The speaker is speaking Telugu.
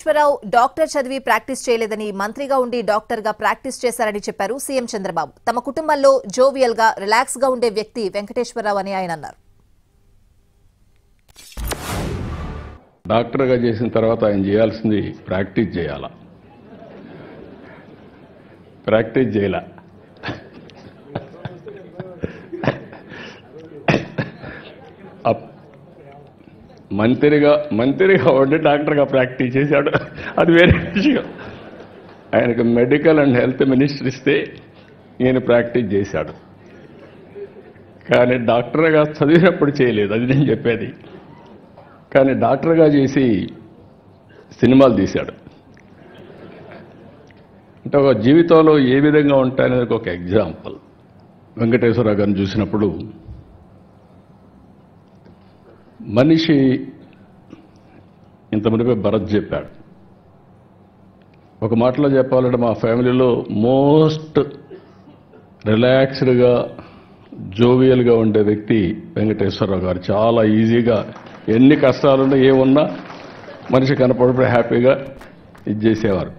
వెంకటేశ్వరరావు డాక్టర్ చదివి ప్రాక్టీస్ చేయలేదని, మంత్రిగా ఉండి డాక్టర్ గా ప్రాక్టీస్ చేశారని చెప్పారు సీఎం చంద్రబాబు. తమ కుటుంబంలో జోవియల్ గా, రిలాక్స్ గా ఉండే వ్యక్తి వెంకటేశ్వరరావు అని ఆయన అన్నారు. డాక్టర్గా చేసిన తర్వాత ఆయన చేయాల్సింది ప్రాక్టీస్ చేయాలా, ప్రాక్టీస్ చేయాల. మంత్రిగా ఉండి డాక్టర్గా ప్రాక్టీస్ చేశాడు, అది వేరే విషయం. ఆయనకు మెడికల్ అండ్ హెల్త్ మినిస్టర్ ఇస్తే ఈయన ప్రాక్టీస్ చేశాడు, కానీ డాక్టర్గా చదివినప్పుడు చేయలేదు, అది నేను చెప్పేది. కానీ డాక్టర్గా చేసి సినిమాలు తీశాడు. అంటే ఒక జీవితంలో ఏ విధంగా ఉంటాయనేది ఒక ఎగ్జాంపుల్. వెంకటేశ్వరరావు గారిని చూసినప్పుడు మనిషి ఇంతమంది భరత్ చెప్పాడు. ఒక మాటలో చెప్పాలంటే మా ఫ్యామిలీలో మోస్ట్ రిలాక్స్డ్గా, జోవియల్గా ఉండే వ్యక్తి వెంకటేశ్వరరావు గారు. చాలా ఈజీగా ఎన్ని కష్టాలున్నా ఏమున్నా మనిషి కనపడిపోయి హ్యాపీగా ఇది చేసేవారు.